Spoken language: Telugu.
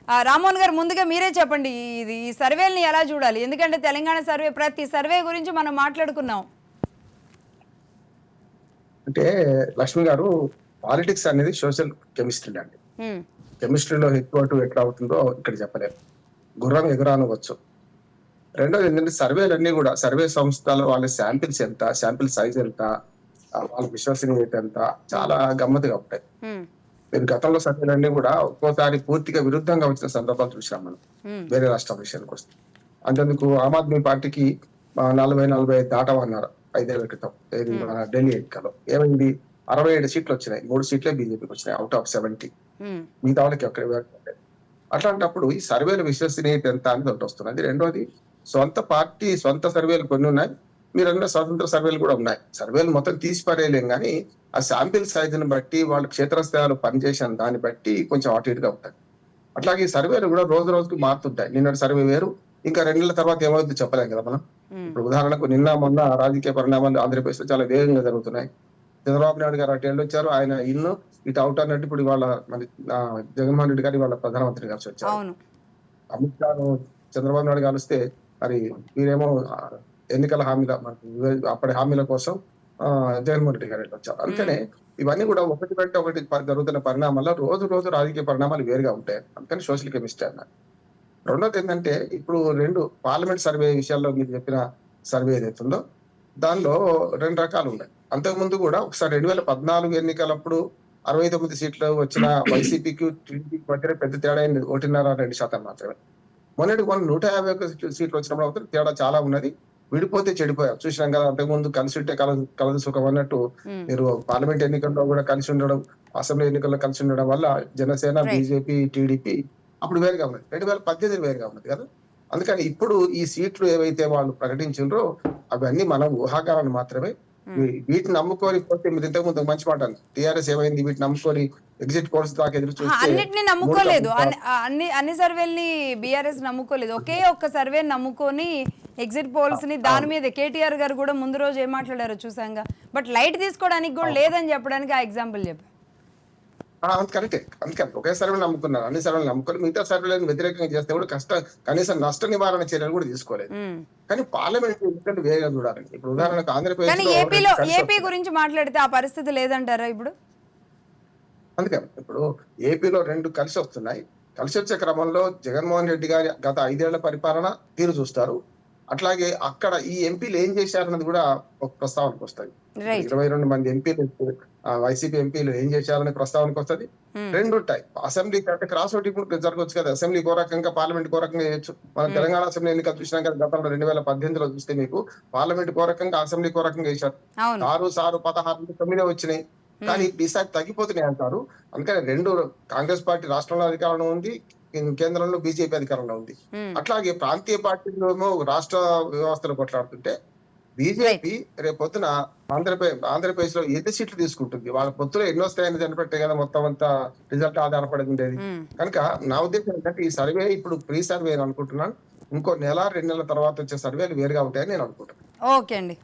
రామ్మోహన్ గారు ముందుగా మీరే చెప్పండి, ఈ సర్వేల్ని ఎలా చూడాలి? ఎందుకంటే తెలంగాణ సర్వే, ప్రతి సర్వే గురించి మనం మాట్లాడుకున్నాం. అంటే లక్ష్మి గారు, పాలిటిక్స్ అనేది సోషల్ కెమిస్ట్రీ అండి. ఉమ్, కెమిస్ట్రీలో హెచ్చు ఎట్లా అవుతుందో ఇక్కడ చెప్పలేము. గుర్రం ఎగురానవచ్చు. రెండోది ఏంటంటే సర్వేలన్నీ కూడా సర్వే సంస్థల వాళ్ళ శాంపిల్స్ ఎంత, శాంపిల్ సైజ్ ఎంత, వాళ్ళ విశ్వసనీయత ఎంత, చాలా గమ్మత్తుగా ఉంటాయి. ఉమ్, మీరు గతంలో సర్వేలన్నీ కూడా ఒక్కోసారి పూర్తిగా విరుద్ధంగా వచ్చిన సందర్భాలు చూసాం మనం, ఉమ్, వేరే రాష్ట్రాల విషయానికి వస్తే. అంతేందుకు ఆమ్ ఆద్మీ పార్టీకి 40-45 దాటమన్నారు 5 ఏళ్ల క్రితం. ఏది ఉమ్, మన ఢిల్లీ ఎన్నికల్లో ఏమైంది? 67 సీట్లు వచ్చినాయి. 3 సీట్లే బీజేపీకి వచ్చినాయి అవుట్ ఆఫ్ 70. ఉమ్, మిగతా వాళ్ళకి ఒక్క అట్లాంటప్పుడు ఈ సర్వేల విశ్వసనీయత ఎంత అనేది ఒకటి వస్తున్నది. రెండోది, సొంత పార్టీ సొంత సర్వేలు కొన్ని ఉన్నాయి. మీరన్న స్వతంత్ర సర్వేలు కూడా ఉన్నాయి. సర్వేలు మొత్తం తీసి పారేయలేం కానీ ఆ శాంపిల్ సైజుని బట్టి, వాళ్ళు క్షేత్రస్థాయిలో పనిచేసిన దాన్ని బట్టి కొంచెం అటు ఇటుగా ఉంటాయి. అట్లాగే ఈ సర్వేలు కూడా రోజు రోజుకి మారుతుంటాయి. నిన్నటి సర్వే వేరు, ఇంకా 2 నెలల తర్వాత ఏమవుతుందో చెప్పలేం కదా మనం. ఉమ్, ఇప్పుడు ఉదాహరణకు నిన్న మొన్న రాజకీయ పరిణామాలు ఆంధ్రప్రదేశ్ లో చాలా వేగంగా జరుగుతున్నాయి. చంద్రబాబు నాయుడు గారు అటు వెళ్ళొచ్చారు, ఆయన ఇల్లు ఇటు అవుట్ అన్నట్టు. ఇప్పుడు ఇవాళ మరి జగన్మోహన్ రెడ్డి గారు ఇవాళ ప్రధానమంత్రి కలిసి వచ్చారు. అవును. అమిత్ షా చంద్రబాబు నాయుడు కలిస్తే మరి వీరేమో ఎన్నికల హామీల మనకి అప్పటి హామీల కోసం జగన్మోహన్ రెడ్డి గారు వచ్చారు. ఉమ్, అందుకనే ఇవన్నీ కూడా ఒకటి వెంట ఒకటి జరుగుతున్న పరిణామాల్లో రోజు రోజు రాజకీయ పరిణామాలు వేరుగా ఉంటాయి. అందుకని సోషల్ కెమిస్ట్రీ అన్నారు. రెండోది ఏంటంటే, ఇప్పుడు 2 పార్లమెంట్ సర్వే విషయాల్లో మీరు చెప్పిన సర్వే ఏదైతుందో దానిలో 2 రకాలు ఉన్నాయి. అంతకుముందు కూడా ఒకసారి 2014 ఎన్నికలప్పుడు 69 సీట్లు వచ్చిన వైసీపీకి, టీడీపీకి మధ్య పెద్ద తేడా అయింది. 1.5-2% మాత్రమే. మొన్నటికి మొన్న 151 సీట్లు వచ్చినప్పుడు మాత్రం తేడా చాలా ఉన్నది. విడిపోతే చెడిపోయారు. చూసినాం కదా, అంతకుముందు కలిసి ఉంటే కలదు సుఖం అన్నట్టు. ఉమ్, మీరు పార్లమెంట్ ఎన్నికల్లో కూడా కలిసి ఉండడం, అసెంబ్లీ ఎన్నికల్లో కలిసి ఉండడం వల్ల జనసేన, రైట్. బీజేపీ, టీడీపీ అప్పుడు వేరుగా ఉన్నది. 2018 వేరుగా ఉన్నది కదా. అందుకని ఇప్పుడు ఈ సీట్లు ఏవైతే వాళ్ళు ప్రకటించిండ్రో అవన్నీ మనం ఊహాగానాలు మాత్రమే. ఉమ్. వీటిని నమ్ముకొని పోతే, మీరు ఇంతకుముందు ఒక మంచి మాట అన్నారు. టీఆర్ఎస్ ఏమైంది? వీటిని నమ్ముకొని ఎగ్జిట్ పోల్స్ దాకా ఎదురు చూస్తే అన్నిటిని 3 నమ్ముకోలేదు, సంవత్సరాలు. అన్ని సర్వేల్ని బీఆర్ఎస్ నమ్ముకోలేదు. ఒకే ఒక్క సర్వే నమ్ముకొని ఎగ్జిట్ పోల్స్ ని దాని అవును. మీద కేటీఆర్ గారు కూడా ముందు రోజు ఏం మాట్లాడారో చూసాంగా. బట్ లైట్ తీసుకోవడానికి కూడా అవును. లేదని చెప్పడానికి ఆ ఎగ్జాంపుల్ చెప్పారు. అది కరెక్టే. అందుకని ఒకే సర్వేలు నమ్ముకున్నారు. అన్ని సర్వేలు నమ్ముకొని మిగతా సర్వేలను వ్యతిరేకంగా చేస్తే కూడా కనీసం నష్ట నివారణ చర్యలు కూడా తీసుకోలేదు. ఉమ్. కానీ పార్లమెంట్ ఎన్నికలు వేగంగా చూడాలండి. ఇప్పుడు ఉమ్. ఉదాహరణకు ఆంధ్రప్రదేశ్ కానీ లో 2 కలిసి ఏపీ వస్తున్నాయి. గురించి మాట్లాడితే ఆ పరిస్థితి లేదంటారా ఇప్పుడు? అందుకని ఇప్పుడు ఏపీలో 2 కలిసి వస్తున్నాయి. కలిసి వచ్చే క్రమంలో జగన్మోహన్ రెడ్డి గారి గత 5 ఏళ్ల పరిపాలన తీరు చూస్తారు. అట్లాగే అక్కడ ఈ ఎంపీలు ఏం చేశారన్నది కూడా ఒక ప్రస్తావనకు వస్తది. ఇప్పుడు రైట్. 22 మంది ఎంపీలు, వైసీపీ ఎంపీలు ఏం చేశారనే ప్రస్తావనకు వస్తది. 2 ఉంటాయి. అసెంబ్లీ అంటే క్రాస్ ఓటింగ్ కూడా జరగొచ్చు కదా. అసెంబ్లీ కో రకంగా, పార్లమెంట్ కో రకంగా చేయొచ్చు. మనం తెలంగాణ అసెంబ్లీ ఎన్నికలు చూసినాం కదా గతంలో 2018లో చూస్తే మీకు పార్లమెంట్ కో రకంగా, అసెంబ్లీ కో రకంగా చేశారు. అవును. సారు 16 9 వచ్చినాయి. కానీ ఉమ్. ఇప్పుడు ఈసారి తగ్గిపోతున్నాయి అంటారు. అందుకని 2 కాంగ్రెస్ పార్టీ రాష్ట్రంలో అధికారంలో ఉంది, కేంద్రంలో బీజేపీ అధికారంలో ఉంది. ఉమ్. అట్లాగే ప్రాంతీయ పార్టీలేమో రాష్ట్ర వ్యవస్థలు కొట్లాడుతుంటే, రైట్. బీజేపీ రేపొద్దున ఆంధ్రప్రదేశ్ లో ఎన్ని సీట్లు తీసుకుంటుంది? వాళ్ళ పొత్తులో ఎన్ని వస్తాయని కనిపెట్టే కదా మొత్తం అంతా రిజల్ట్ ఆధారపడి ఉండేది. ఉమ్. కనుక నా ఉద్దేశం ఏంటంటే, ఈ సర్వే ఇప్పుడు ప్రీ సర్వే అని అనుకుంటున్నాను. ఇంకో నెల 2 నెలల తర్వాత వచ్చే సర్వేలు వేరుగా ఉంటాయని నేను అనుకుంటున్నాను. ఓకే అండి.